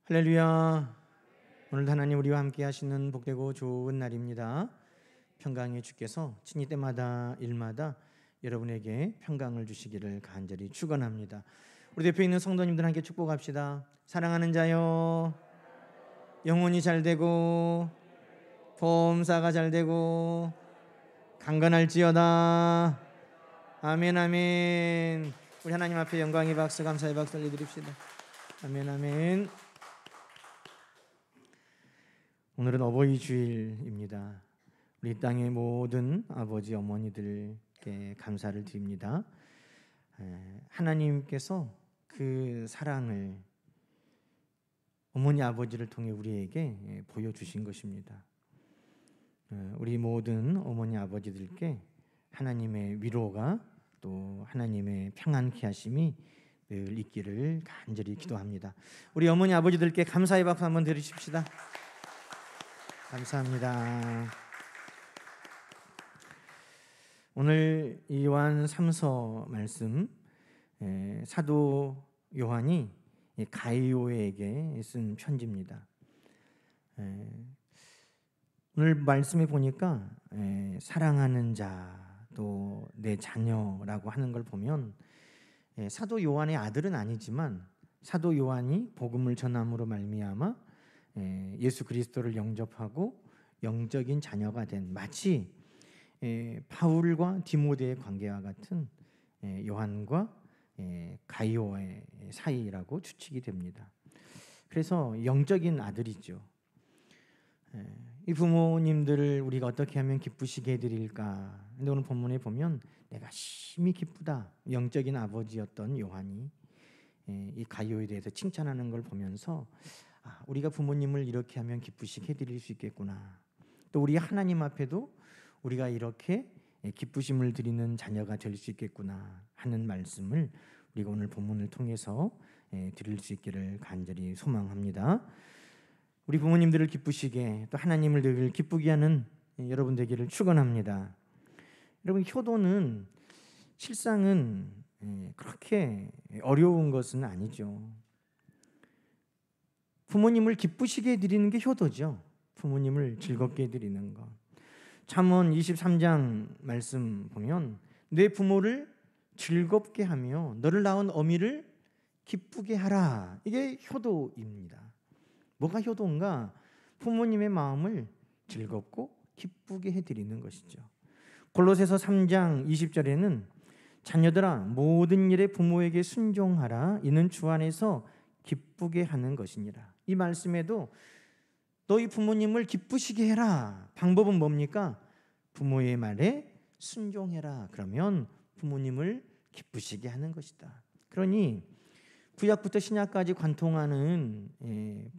할렐루야. 오늘 하나님 우리와 함께 하시는 복되고 좋은 날입니다. 평강의 주께서 친히 때마다 일마다 여러분에게 평강을 주시기를 간절히 축원합니다. 우리 대표 있는 성도님들 함께 축복합시다. 사랑하는 자요, 영혼이 잘 되고 범사가 잘 되고 강건할지어다. 아멘 아멘. 우리 하나님 앞에 영광의 박수, 감사의 박수 올려드립시다. 아멘 아멘. 오늘은 어버이 주일입니다. 우리 땅의 모든 아버지 어머니들께 감사를 드립니다. 하나님께서 그 사랑을 어머니 아버지를 통해 우리에게 보여주신 것입니다. 우리 모든 어머니 아버지들께 하나님의 위로가 또 하나님의 평안케 하심이 늘 있기를 간절히 기도합니다. 우리 어머니 아버지들께 감사의 박수 한번 드리십시다. 감사합니다. 오늘 요한 3서 말씀, 사도 요한이 가이오에게 쓴 편지입니다. 오늘 말씀에 보니까 사랑하는 자, 또 내 자녀라고 하는 걸 보면 사도 요한의 아들은 아니지만 사도 요한이 복음을 전함으로 말미암아 예수 그리스도를 영접하고 영적인 자녀가 된, 마치 바울과 디모데의 관계와 같은 요한과 가이오의 사이라고 추측이 됩니다. 그래서 영적인 아들이죠. 이 부모님들을 우리가 어떻게 하면 기쁘시게 해드릴까? 근데 오늘 본문에 보면 내가 심히 기쁘다, 영적인 아버지였던 요한이 이 가이오에 대해서 칭찬하는 걸 보면서 우리가 부모님을 이렇게 하면 기쁘시게 해드릴 수 있겠구나. 또 우리 하나님 앞에도 우리가 이렇게 기쁘심을 드리는 자녀가 될 수 있겠구나 하는 말씀을 우리가 오늘 본문을 통해서 드릴 수 있기를 간절히 소망합니다. 우리 부모님들을 기쁘시게, 또 하나님을 늘 기쁘게 하는 여러분 되기를 축원합니다. 여러분, 효도는 실상은 그렇게 어려운 것은 아니죠. 부모님을 기쁘시게 해드리는 게 효도죠. 부모님을 즐겁게 해드리는 것. 잠언 23장 말씀 보면 내 부모를 즐겁게 하며 너를 낳은 어미를 기쁘게 하라. 이게 효도입니다. 뭐가 효도인가? 부모님의 마음을 즐겁고 기쁘게 해드리는 것이죠. 골로새서 3장 20절에는 자녀들아 모든 일에 부모에게 순종하라. 이는 주 안에서 기쁘게 하는 것이니라. 이 말씀에도 너희 부모님을 기쁘시게 해라. 방법은 뭡니까? 부모의 말에 순종해라. 그러면 부모님을 기쁘시게 하는 것이다. 그러니 구약부터 신약까지 관통하는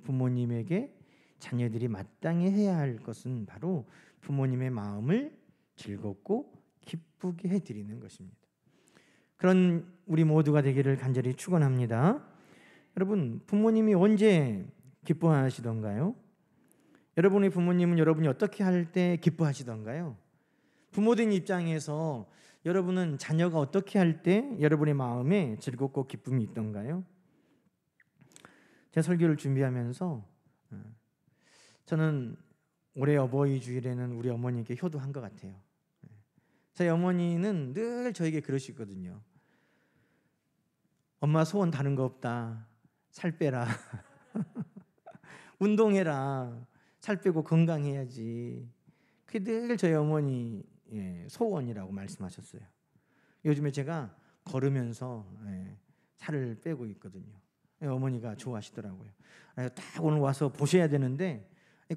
부모님에게 자녀들이 마땅히 해야 할 것은 바로 부모님의 마음을 즐겁고 기쁘게 해드리는 것입니다. 그런 우리 모두가 되기를 간절히 축원합니다. 여러분, 부모님이 언제 기뻐하시던가요? 여러분의 부모님은 여러분이 어떻게 할 때 기뻐하시던가요? 부모된 입장에서 여러분은 자녀가 어떻게 할 때 여러분의 마음에 즐겁고 기쁨이 있던가요? 제 설교를 준비하면서 저는 올해 어버이 주일에는 우리 어머니께 효도한 것 같아요. 저희 어머니는 늘 저에게 그러시거든요. 엄마 소원 다른 거 없다. 살 빼라. 운동해라. 살 빼고 건강해야지. 그게 늘 저희 어머니 소원이라고 말씀하셨어요. 요즘에 제가 걸으면서 살을 빼고 있거든요. 어머니가 좋아하시더라고요. 딱 오늘 와서 보셔야 되는데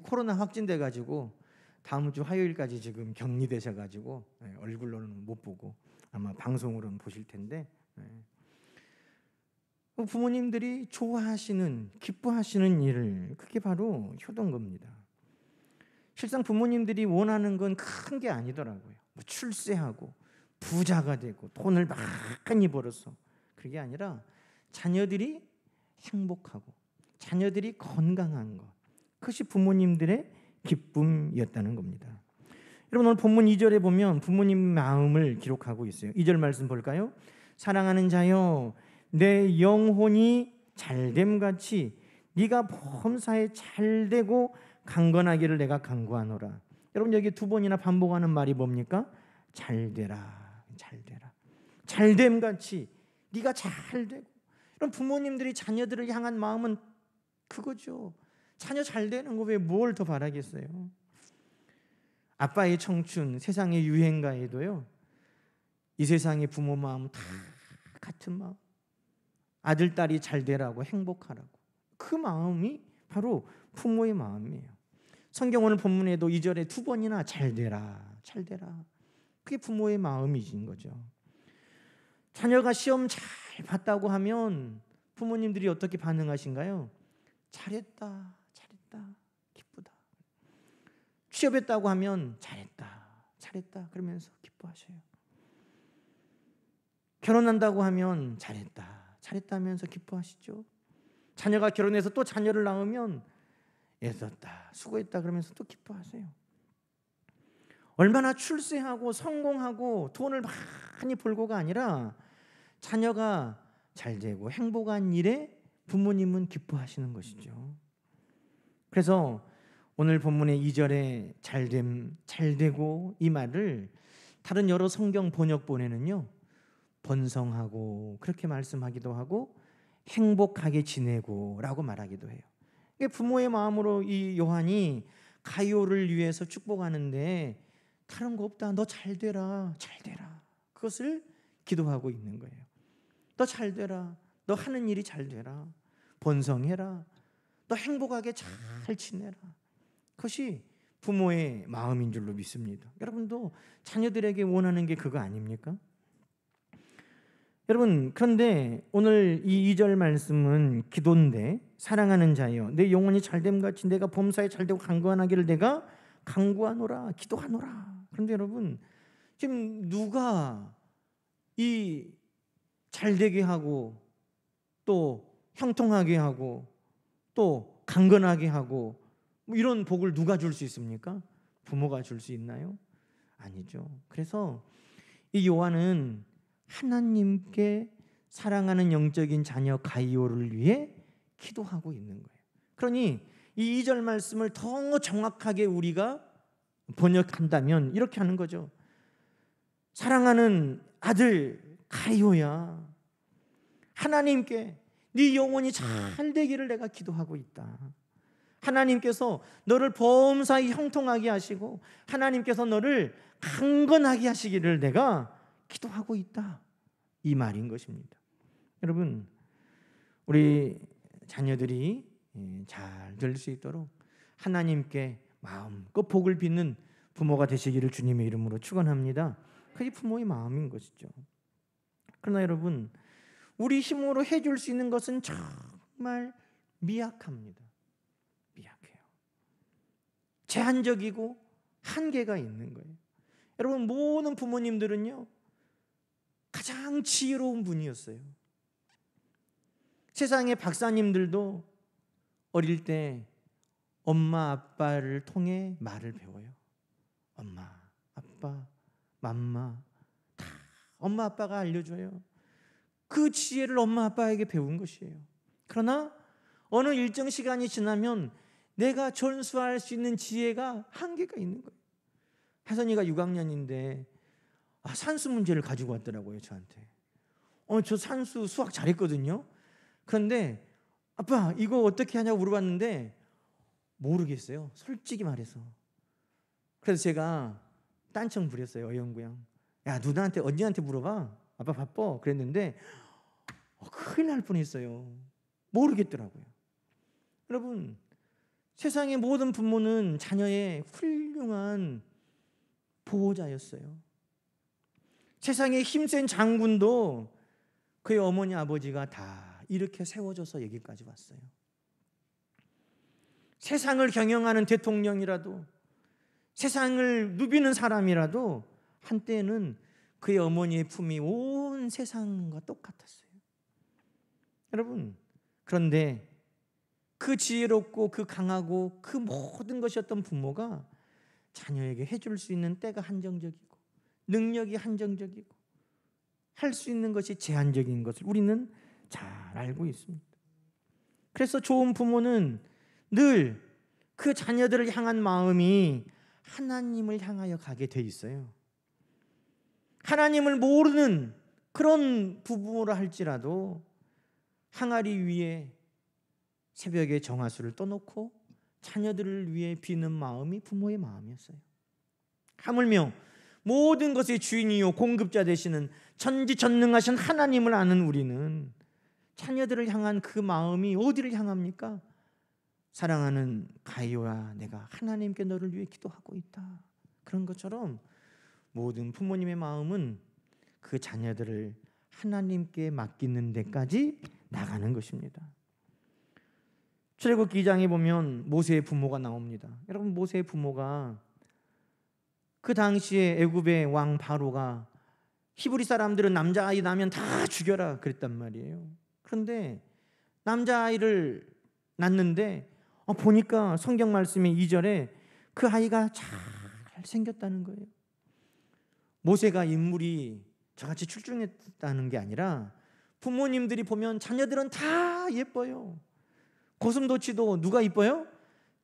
코로나 확진돼가지고 다음 주 화요일까지 지금 격리되셔가지고 얼굴로는 못 보고 아마 방송으로는 보실 텐데, 부모님들이 좋아하시는, 기뻐하시는 일을, 그게 바로 효도인 겁니다. 실상 부모님들이 원하는 건 큰 게 아니더라고요. 뭐 출세하고 부자가 되고 돈을 많이 벌어서, 그게 아니라 자녀들이 행복하고 자녀들이 건강한 것, 그것이 부모님들의 기쁨이었다는 겁니다. 여러분, 오늘 본문 2절에 보면 부모님 마음을 기록하고 있어요. 2절 말씀 볼까요? 사랑하는 자여 내 영혼이 잘됨같이 네가 범사에 잘되고 강건하기를 내가 간구하노라. 여러분 여기 두 번이나 반복하는 말이 뭡니까? 잘되라, 잘되라. 잘됨같이 네가 잘되고. 그럼 부모님들이 자녀들을 향한 마음은 그거죠. 자녀 잘되는 거 왜 뭘 더 바라겠어요? 아빠의 청춘, 세상의 유행가에도요, 이 세상의 부모 마음 다 같은 마음. 아들, 딸이 잘 되라고, 행복하라고. 그 마음이 바로 부모의 마음이에요. 성경 오늘 본문에도 2절에 두 번이나 잘 되라, 잘 되라. 그게 부모의 마음이신 거죠. 자녀가 시험 잘 봤다고 하면 부모님들이 어떻게 반응하신가요? 잘했다, 잘했다, 기쁘다. 취업했다고 하면 잘했다, 잘했다 그러면서 기뻐하셔요. 결혼한다고 하면 잘했다, 잘했다면서 기뻐하시죠. 자녀가 결혼해서 또 자녀를 낳으면 애썼다, 수고했다 그러면서 또 기뻐하세요. 얼마나 출세하고 성공하고 돈을 많이 벌고가 아니라 자녀가 잘 되고 행복한 일에 부모님은 기뻐하시는 것이죠. 그래서 오늘 본문의 2절에 잘됨, 잘되고 이 말을 다른 여러 성경 번역본에는요, 번성하고 그렇게 말씀하기도 하고 행복하게 지내고 라고 말하기도 해요. 부모의 마음으로 이 요한이 가이오를 위해서 축복하는데 다른 거 없다. 너 잘 되라, 잘 되라. 그것을 기도하고 있는 거예요. 너 잘 되라. 너 하는 일이 잘 되라. 번성해라. 너 행복하게 잘 지내라. 그것이 부모의 마음인 줄로 믿습니다. 여러분도 자녀들에게 원하는 게 그거 아닙니까? 여러분, 그런데 오늘 이 2절 말씀은 기도인데, 사랑하는 자여 내 영혼이 잘됨같이 내가 범사에 잘되고 강건하기를 내가 간구하노라, 기도하노라. 그런데 여러분, 지금 누가 이 잘되게 하고 또 형통하게 하고 또 강건하게 하고 뭐 이런 복을 누가 줄 수 있습니까? 부모가 줄 수 있나요? 아니죠. 그래서 이 요한은 하나님께 사랑하는 영적인 자녀 가이오를 위해 기도하고 있는 거예요. 그러니 이 2절 말씀을 더 정확하게 우리가 번역한다면 이렇게 하는 거죠. 사랑하는 아들 가이오야, 하나님께 네 영혼이 잘 되기를 내가 기도하고 있다. 하나님께서 너를 범사에 형통하게 하시고 하나님께서 너를 강건하게 하시기를 내가 기도하고 있다. 이 말인 것입니다. 여러분, 우리 자녀들이 잘 될 수 있도록 하나님께 마음껏 복을 빚는 부모가 되시기를 주님의 이름으로 축원합니다. 그게 부모의 마음인 것이죠. 그러나 여러분, 우리 힘으로 해줄 수 있는 것은 정말 미약합니다. 미약해요. 제한적이고 한계가 있는 거예요. 여러분, 모든 부모님들은요, 가장 지혜로운 분이었어요. 세상의 박사님들도 어릴 때 엄마 아빠를 통해 말을 배워요. 엄마, 아빠, 맘마 다 엄마 아빠가 알려줘요. 그 지혜를 엄마 아빠에게 배운 것이에요. 그러나 어느 일정 시간이 지나면 내가 전수할 수 있는 지혜가 한계가 있는 거예요. 혜선이가 6학년인데 산수 문제를 가지고 왔더라고요, 저한테. 저 산수 수학 잘했거든요. 그런데 아빠 이거 어떻게 하냐고 물어봤는데 모르겠어요, 솔직히 말해서. 그래서 제가 딴청 부렸어요, 어영부영. 야, 누나한테, 언니한테 물어봐, 아빠 바빠. 그랬는데 큰일 날 뻔했어요. 모르겠더라고요. 여러분, 세상의 모든 부모는 자녀의 훌륭한 보호자였어요. 세상의 힘센 장군도 그의 어머니 아버지가 다 이렇게 세워줘서 여기까지 왔어요. 세상을 경영하는 대통령이라도, 세상을 누비는 사람이라도 한때는 그의 어머니의 품이 온 세상과 똑같았어요. 여러분, 그런데 그 지혜롭고 그 강하고 그 모든 것이었던 부모가 자녀에게 해줄 수 있는 때가 한정적이고 능력이 한정적이고 할 수 있는 것이 제한적인 것을 우리는 잘 알고 있습니다. 그래서 좋은 부모는 늘 그 자녀들을 향한 마음이 하나님을 향하여 가게 돼 있어요. 하나님을 모르는 그런 부부라 할지라도 항아리 위에 새벽에 정화수를 떠놓고 자녀들을 위해 비는 마음이 부모의 마음이었어요. 하물며 모든 것의 주인이요 공급자 되시는 전지전능하신 하나님을 아는 우리는 자녀들을 향한 그 마음이 어디를 향합니까? 사랑하는 가이오야, 내가 하나님께 너를 위해 기도하고 있다. 그런 것처럼 모든 부모님의 마음은 그 자녀들을 하나님께 맡기는 데까지 나가는 것입니다. 출애굽기 2장에 보면 모세의 부모가 나옵니다. 여러분, 모세의 부모가 그 당시에 애굽의 왕 바로가 히브리 사람들은 남자아이 나면 다 죽여라 그랬단 말이에요. 그런데 남자아이를 낳는데 보니까 성경 말씀의 2절에 그 아이가 잘 생겼다는 거예요. 모세가 인물이 저같이 출중했다는 게 아니라 부모님들이 보면 자녀들은 다 예뻐요. 고슴도치도 누가 이뻐요?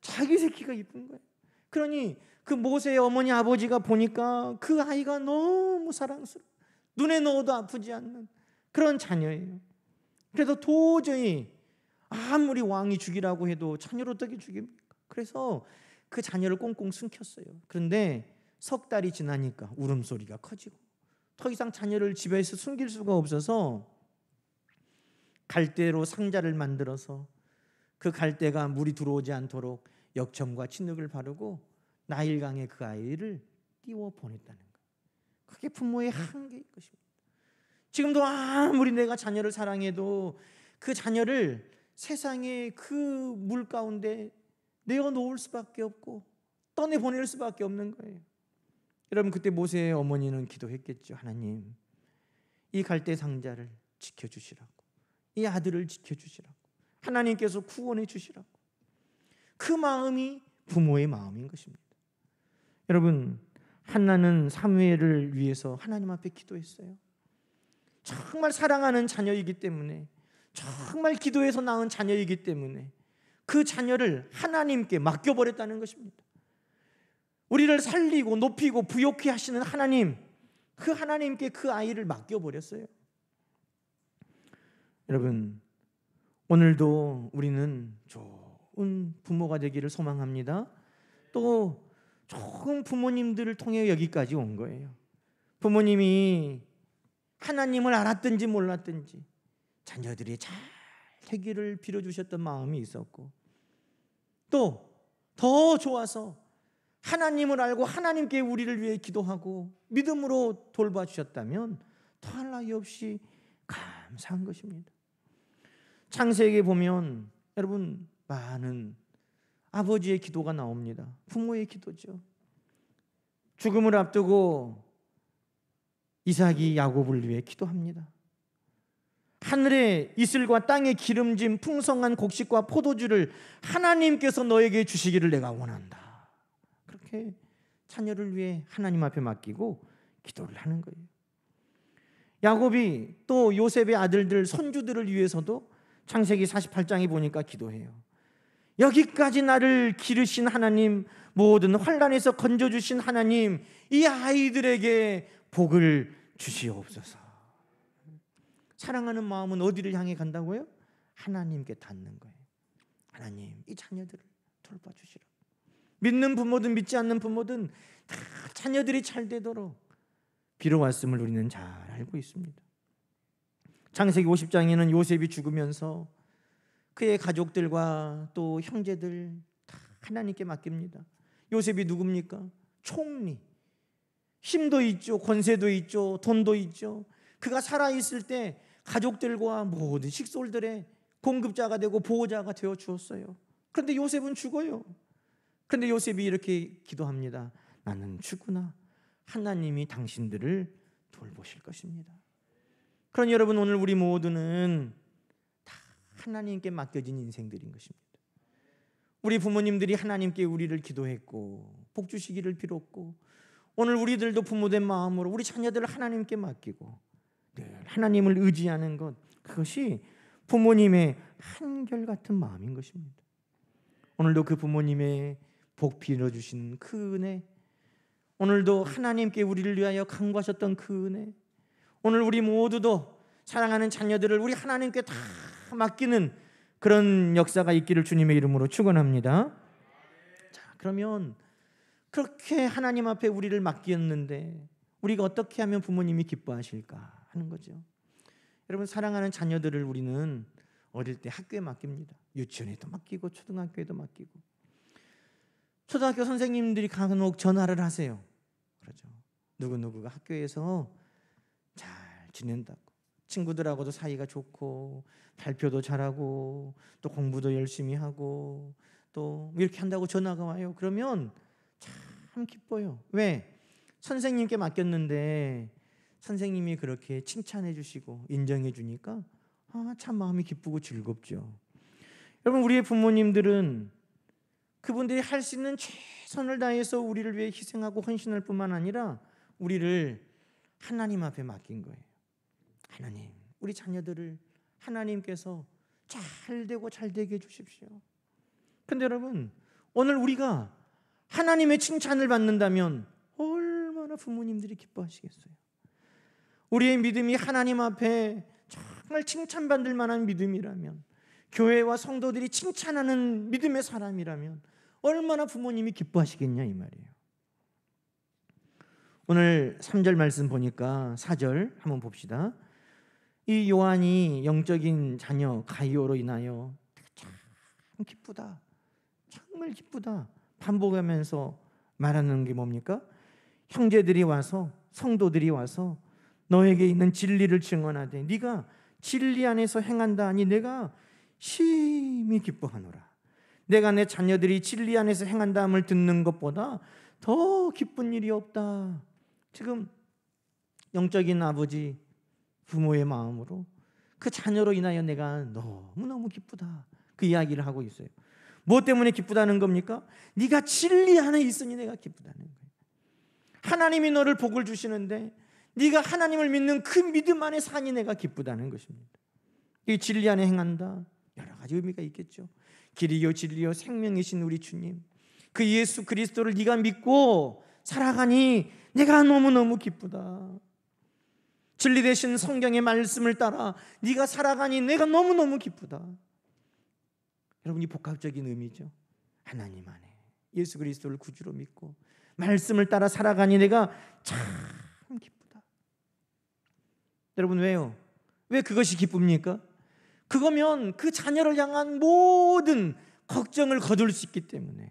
자기 새끼가 이쁜 거예요. 그러니 그 모세의 어머니 아버지가 보니까 그 아이가 너무 사랑스러워, 눈에 넣어도 아프지 않는 그런 자녀예요. 그래서 도저히 아무리 왕이 죽이라고 해도 자녀를 어떻게 죽입니까? 그래서 그 자녀를 꽁꽁 숨겼어요. 그런데 석 달이 지나니까 울음소리가 커지고 더 이상 자녀를 집에서 숨길 수가 없어서 갈대로 상자를 만들어서 그 갈대가 물이 들어오지 않도록 역청과 진흙을 바르고 나일강에 그 아이를 띄워 보냈다는 거예요. 그게 부모의 한계인 것입니다. 지금도 아무리 내가 자녀를 사랑해도 그 자녀를 세상의 그 물 가운데 내어놓을 수밖에 없고 떠내보낼 수밖에 없는 거예요. 여러분, 그때 모세의 어머니는 기도했겠죠. 하나님, 이 갈대 상자를 지켜주시라고, 이 아들을 지켜주시라고, 하나님께서 구원해 주시라고. 그 마음이 부모의 마음인 것입니다. 여러분, 한나는 사무엘을 위해서 하나님 앞에 기도했어요. 정말 사랑하는 자녀이기 때문에, 정말 기도해서 낳은 자녀이기 때문에 그 자녀를 하나님께 맡겨버렸다는 것입니다. 우리를 살리고 높이고 부욕해 하시는 하나님, 그 하나님께 그 아이를 맡겨버렸어요. 여러분, 오늘도 우리는 좋은 부모가 되기를 소망합니다. 또 좋은 부모님들을 통해 여기까지 온 거예요. 부모님이 하나님을 알았든지 몰랐든지 자녀들이 잘 되기를 빌어주셨던 마음이 있었고, 또 더 좋아서 하나님을 알고 하나님께 우리를 위해 기도하고 믿음으로 돌봐주셨다면 더할 나위 없이 감사한 것입니다. 창세기에 보면 여러분, 많은 아버지의 기도가 나옵니다. 부모의 기도죠. 죽음을 앞두고 이삭이 야곱을 위해 기도합니다. 하늘의 이슬과 땅의 기름진 풍성한 곡식과 포도주를 하나님께서 너에게 주시기를 내가 원한다. 그렇게 자녀를 위해 하나님 앞에 맡기고 기도를 하는 거예요. 야곱이 또 요셉의 아들들 손주들을 위해서도 창세기 48장에 보니까 기도해요. 여기까지 나를 기르신 하나님, 모든 환난에서 건져주신 하나님, 이 아이들에게 복을 주시옵소서. 사랑하는 마음은 어디를 향해 간다고요? 하나님께 닿는 거예요. 하나님, 이 자녀들을 돌봐주시라. 믿는 부모든 믿지 않는 부모든 다 자녀들이 잘 되도록 빌어왔음을 우리는 잘 알고 있습니다. 창세기 50장에는 요셉이 죽으면서 그의 가족들과 또 형제들 다 하나님께 맡깁니다. 요셉이 누굽니까? 총리. 힘도 있죠, 권세도 있죠, 돈도 있죠. 그가 살아있을 때 가족들과 모든 식솔들의 공급자가 되고 보호자가 되어 주었어요. 그런데 요셉은 죽어요. 그런데 요셉이 이렇게 기도합니다. 나는 죽으나 하나님이 당신들을 돌보실 것입니다. 그러니 여러분, 오늘 우리 모두는 다 하나님께 맡겨진 인생들인 것입니다. 우리 부모님들이 하나님께 우리를 기도했고 복 주시기를 빌었고, 오늘 우리들도 부모된 마음으로 우리 자녀들을 하나님께 맡기고 늘 하나님을 의지하는 것, 그것이 부모님의 한결같은 마음인 것입니다. 오늘도 그 부모님의 복 빌어주신 그 은혜, 오늘도 하나님께 우리를 위하여 간구하셨던 그 은혜, 오늘 우리 모두도 사랑하는 자녀들을 우리 하나님께 다 맡기는 그런 역사가 있기를 주님의 이름으로 축원합니다. 자, 그러면 그렇게 하나님 앞에 우리를 맡겼는데 우리가 어떻게 하면 부모님이 기뻐하실까 하는 거죠. 여러분, 사랑하는 자녀들을 우리는 어릴 때 학교에 맡깁니다. 유치원에도 맡기고 초등학교에도 맡기고, 초등학교 선생님들이 간혹 전화를 하세요. 그렇죠. 누구누구가 학교에서 잘 지낸다고, 친구들하고도 사이가 좋고 발표도 잘하고 또 공부도 열심히 하고 또 이렇게 한다고 전화가 와요. 그러면 참 기뻐요. 왜? 선생님께 맡겼는데 선생님이 그렇게 칭찬해 주시고 인정해 주니까 참 마음이 기쁘고 즐겁죠. 여러분, 우리의 부모님들은 그분들이 할 수 있는 최선을 다해서 우리를 위해 희생하고 헌신할 뿐만 아니라 우리를 하나님 앞에 맡긴 거예요. 하나님, 우리 자녀들을 하나님께서 잘 되고 잘 되게 해주십시오. 그런데 여러분, 오늘 우리가 하나님의 칭찬을 받는다면 얼마나 부모님들이 기뻐하시겠어요. 우리의 믿음이 하나님 앞에 정말 칭찬받을 만한 믿음이라면, 교회와 성도들이 칭찬하는 믿음의 사람이라면 얼마나 부모님이 기뻐하시겠냐 이 말이에요. 오늘 3절 말씀 보니까 4절 한번 봅시다. 이 요한이 영적인 자녀 가이오로 인하여 참 기쁘다, 정말 기쁘다 반복하면서 말하는 게 뭡니까? 형제들이 와서, 성도들이 와서 너에게 있는 진리를 증언하되 네가 진리 안에서 행한다 하니 내가 심히 기뻐하노라. 내가 내 자녀들이 진리 안에서 행한다 함을 듣는 것보다 더 기쁜 일이 없다. 지금 영적인 아버지, 부모의 마음으로 그 자녀로 인하여 내가 너무너무 기쁘다, 그 이야기를 하고 있어요. 무엇 때문에 기쁘다는 겁니까? 네가 진리 안에 있으니 내가 기쁘다는 거예요. 하나님이 너를 복을 주시는데 네가 하나님을 믿는 그 믿음 안에 사니 내가 기쁘다는 것입니다. 이 진리 안에 행한다, 여러 가지 의미가 있겠죠. 길이요 진리요 생명이신 우리 주님, 그 예수 그리스도를 네가 믿고 살아가니 내가 너무너무 기쁘다. 진리 되신 성경의 말씀을 따라 네가 살아가니 내가 너무너무 기쁘다. 여러분, 이 복합적인 의미죠. 하나님 안에 예수 그리스도를 구주로 믿고 말씀을 따라 살아가니 내가 참 기쁘다. 여러분, 왜요? 왜 그것이 기쁩니까? 그거면 그 자녀를 향한 모든 걱정을 거둘 수 있기 때문에.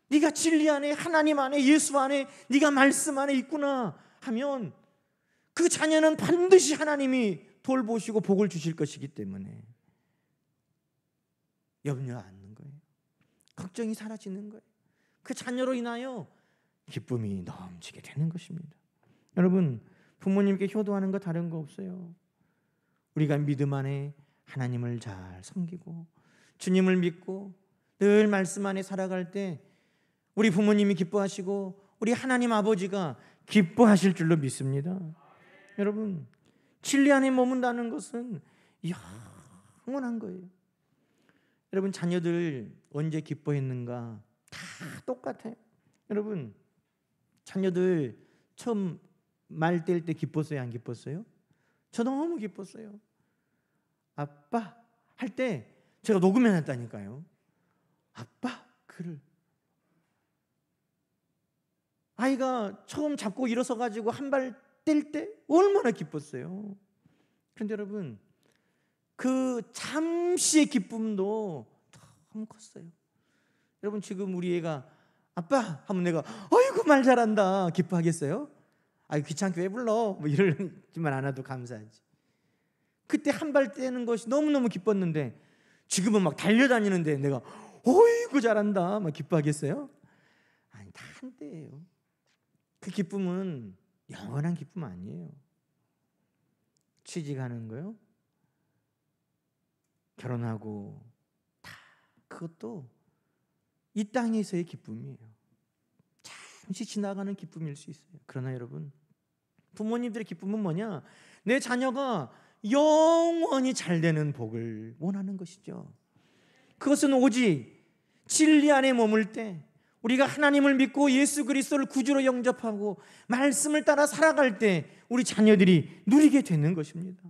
네가 진리 안에, 하나님 안에, 예수 안에, 네가 말씀 안에 있구나 하면 그 자녀는 반드시 하나님이 돌보시고 복을 주실 것이기 때문에 염려 않는 거예요. 걱정이 사라지는 거예요. 그 자녀로 인하여 기쁨이 넘치게 되는 것입니다. 여러분, 부모님께 효도하는 거 다른 거 없어요. 우리가 믿음 안에 하나님을 잘 섬기고 주님을 믿고 늘 말씀 안에 살아갈 때 우리 부모님이 기뻐하시고 우리 하나님 아버지가 기뻐하실 줄로 믿습니다. 여러분, 진리 안에 머문다는 것은 영원한 거예요. 여러분, 자녀들 언제 기뻐했는가? 다 똑같아요. 여러분, 자녀들 처음 말 뗄 때 기뻤어요, 안 기뻤어요? 저 너무 기뻤어요. 아빠 할 때 제가 녹음해 놨다니까요. 아빠 그를. 아이가 처음 잡고 일어서 가지고 한 발 뗄 때 얼마나 기뻤어요. 그런데 여러분, 그 잠시의 기쁨도 너무 컸어요. 여러분, 지금 우리 애가 아빠 하면 내가 어이구 말 잘한다 기뻐하겠어요? 아이 귀찮게 왜 불러? 뭐 이러지만 않아도 감사하지. 그때 한 발 떼는 것이 너무너무 기뻤는데 지금은 막 달려다니는데 내가 어이구 잘한다 막 기뻐하겠어요? 아니, 다 한때예요. 그 기쁨은 영원한 기쁨 아니에요. 취직하는 거요, 결혼하고 다 그것도 이 땅에서의 기쁨이에요. 잠시 지나가는 기쁨일 수 있어요. 그러나 여러분, 부모님들의 기쁨은 뭐냐? 내 자녀가 영원히 잘 되는 복을 원하는 것이죠. 그것은 오직 진리 안에 머물 때, 우리가 하나님을 믿고 예수 그리스도를 구주로 영접하고 말씀을 따라 살아갈 때 우리 자녀들이 누리게 되는 것입니다.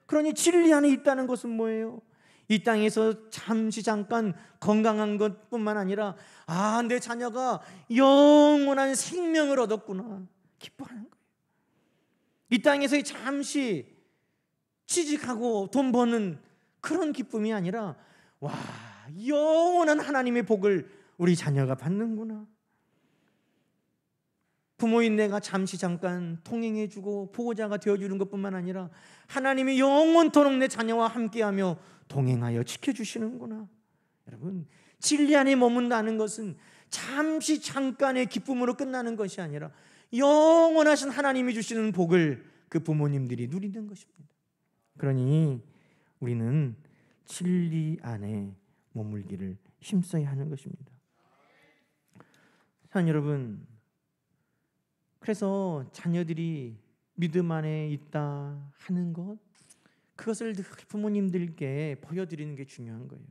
그러니 진리 안에 있다는 것은 뭐예요? 이 땅에서 잠깐 건강한 것뿐만 아니라 내 자녀가 영원한 생명을 얻었구나 기뻐하는 거예요. 이 땅에서 잠시 취직하고 돈 버는 그런 기쁨이 아니라 영원한 하나님의 복을 우리 자녀가 받는구나. 부모인 내가 잠깐 통행해주고 보호자가 되어주는 것뿐만 아니라 하나님이 영원토록 내 자녀와 함께하며 동행하여 지켜주시는구나. 여러분, 진리 안에 머문다는 것은 잠깐의 기쁨으로 끝나는 것이 아니라 영원하신 하나님이 주시는 복을 그 부모님들이 누리는 것입니다. 그러니 우리는 진리 안에 머물기를 힘써야 하는 것입니다. 사랑하는 여러분, 그래서 자녀들이 믿음 안에 있다 하는 것, 그것을 부모님들께 보여드리는 게 중요한 거예요.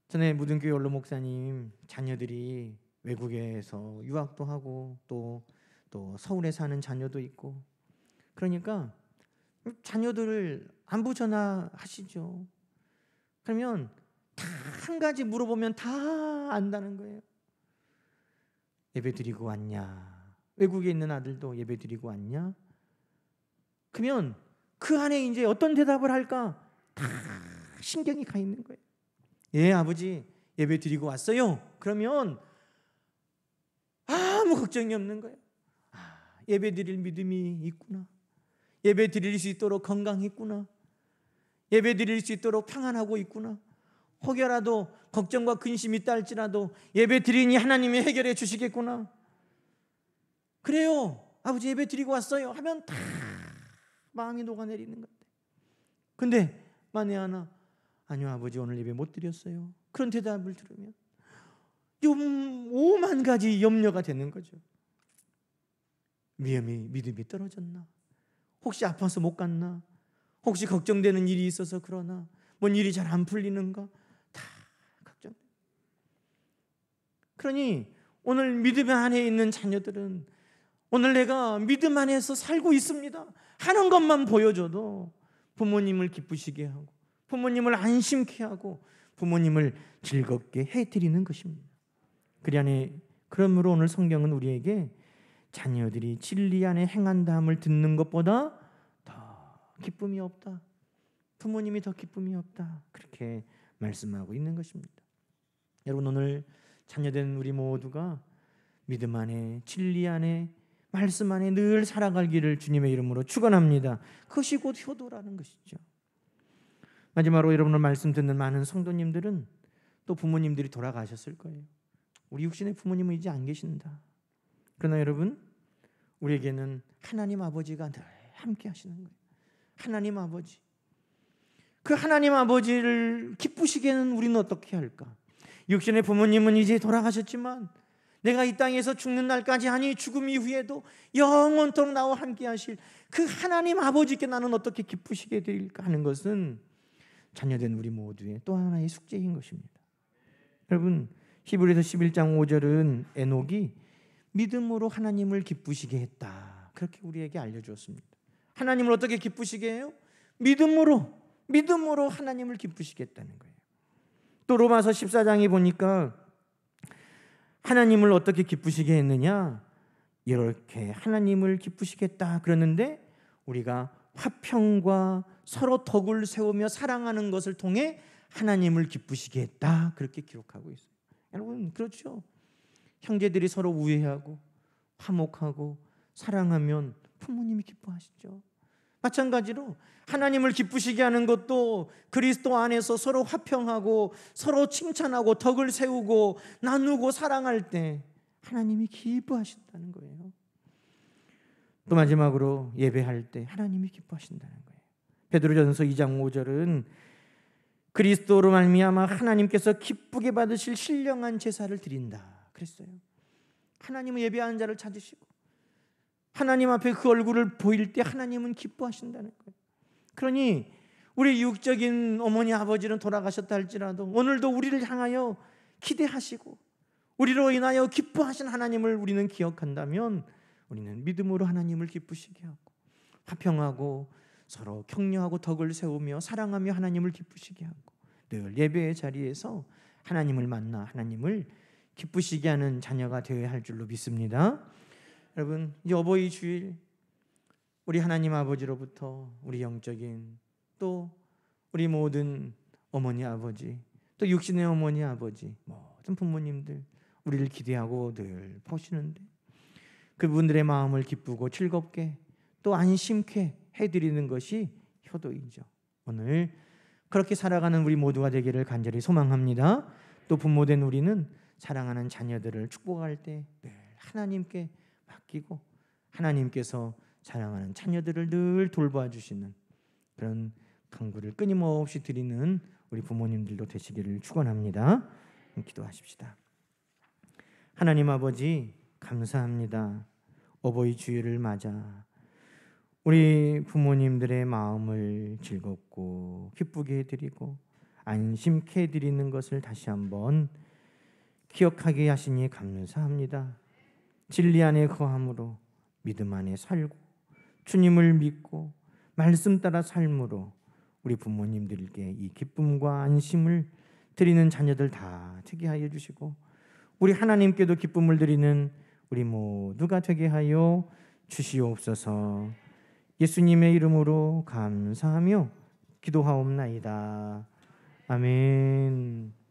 전에 무등교회 원로 목사님 자녀들이 외국에서 유학도 하고 또 서울에 사는 자녀도 있고, 그러니까 자녀들을 안부 전화하시죠. 그러면 다 한 가지 물어보면 다 안다는 거예요. 예배 드리고 왔냐? 외국에 있는 아들도 예배 드리고 왔냐? 그러면 그 안에 이제 어떤 대답을 할까? 다 신경이 가 있는 거예요. 예, 아버지 예배 드리고 왔어요. 그러면 아무 걱정이 없는 거예요. 예배 드릴 믿음이 있구나. 예배 드릴 수 있도록 건강했구나. 예배 드릴 수 있도록 평안하고 있구나. 혹여라도 걱정과 근심이 있다 할지라도 예배 드리니 하나님이 해결해 주시겠구나. 그래요, 아버지 예배 드리고 왔어요 하면 다 마음이 녹아내리는 건데, 근데 만에 하나 아니요 아버지 오늘 예배 못 드렸어요, 그런 대답을 들으면 5만 가지 염려가 되는 거죠. 믿음이 떨어졌나? 혹시 아파서 못 갔나? 혹시 걱정되는 일이 있어서 그러나? 뭔 일이 잘 안 풀리는가? 다 걱정. 그러니 오늘 믿음 안에 있는 자녀들은 오늘 내가 믿음 안에서 살고 있습니다 하는 것만 보여줘도 부모님을 기쁘시게 하고 부모님을 안심케 하고 부모님을 즐겁게 해드리는 것입니다. 그러므로 오늘 성경은 우리에게 자녀들이 진리 안에 행한다함을 듣는 것보다 더 기쁨이 없다, 부모님이 더 기쁨이 없다, 그렇게 말씀하고 있는 것입니다. 여러분, 오늘 자녀된 우리 모두가 믿음 안에 진리 안에 말씀 안에 늘 살아가기를 주님의 이름으로 축원합니다. 그것이 곧 효도라는 것이죠. 마지막으로 여러분의 말씀 듣는 많은 성도님들은 또 부모님들이 돌아가셨을 거예요. 우리 육신의 부모님은 이제 안 계신다. 그러나 여러분, 우리에게는 하나님 아버지가 늘 함께 하시는 거예요. 하나님 아버지, 그 하나님 아버지를 기쁘시게는 우리는 어떻게 할까? 육신의 부모님은 이제 돌아가셨지만 내가 이 땅에서 죽는 날까지, 아니 죽음 이후에도 영원토록 나와 함께 하실 그 하나님 아버지께 나는 어떻게 기쁘시게 드릴까 하는 것은 자녀된 우리 모두의 또 하나의 숙제인 것입니다. 여러분, 히브리서 11장 5절은 에녹이 믿음으로 하나님을 기쁘시게 했다, 그렇게 우리에게 알려주었습니다. 하나님을 어떻게 기쁘시게 해요? 믿음으로 하나님을 기쁘시게 했다는 거예요. 또 로마서 14장에 보니까 하나님을 어떻게 기쁘시게 했느냐, 이렇게 하나님을 기쁘시게 했다 그러는데 우리가 화평과 서로 덕을 세우며 사랑하는 것을 통해 하나님을 기쁘시게 했다, 그렇게 기록하고 있어요. 여러분, 그렇죠? 형제들이 서로 우애하고 화목하고 사랑하면 부모님이 기뻐하시죠. 마찬가지로 하나님을 기쁘시게 하는 것도 그리스도 안에서 서로 화평하고 서로 칭찬하고 덕을 세우고 나누고 사랑할 때 하나님이 기뻐하신다는 거예요. 또 마지막으로 예배할 때 하나님이 기뻐하신다는 거예요. 베드로전서 2장 5절은 그리스도로 말미암아 하나님께서 기쁘게 받으실 신령한 제사를 드린다 그랬어요. 하나님은 예배하는 자를 찾으시고 하나님 앞에 그 얼굴을 보일 때 하나님은 기뻐하신다는 거예요. 그러니 우리 육적인 어머니 아버지는 돌아가셨다 할지라도 오늘도 우리를 향하여 기대하시고 우리로 인하여 기뻐하신 하나님을 우리는 기억한다면 우리는 믿음으로 하나님을 기쁘시게 하고 화평하고 서로 격려하고 덕을 세우며 사랑하며 하나님을 기쁘시게 하고 늘 예배의 자리에서 하나님을 만나 하나님을 기쁘시게 하는 자녀가 되어야 할 줄로 믿습니다. 여러분, 이 어버이 주일 우리 하나님 아버지로부터 우리 영적인 또 우리 모든 어머니 아버지 또 육신의 어머니 아버지 모든 부모님들 우리를 기대하고 늘 보시는데 그분들의 마음을 기쁘고 즐겁게 또 안심케 해드리는 것이 효도이죠. 오늘 그렇게 살아가는 우리 모두가 되기를 간절히 소망합니다. 또 부모된 우리는 사랑하는 자녀들을 축복할 때 늘 하나님께 맡기고 하나님께서 사랑하는 자녀들을 늘 돌봐 주시는 그런 간구를 끊임없이 드리는 우리 부모님들도 되시기를 축원합니다. 기도하십시다. 하나님 아버지 감사합니다. 어버이 주일을 맞아 우리 부모님들의 마음을 즐겁고 기쁘게 해드리고 안심케 해드리는 것을 다시 한번 기억하게 하시니 감사합니다. 진리 안에 거함으로 믿음 안에 살고 주님을 믿고 말씀 따라 삶으로 우리 부모님들께 이 기쁨과 안심을 드리는 자녀들 다 되게 하여 주시고 우리 하나님께도 기쁨을 드리는 우리 모두가 되게 하여 주시옵소서. 예수님의 이름으로 감사하며 기도하옵나이다. 아멘.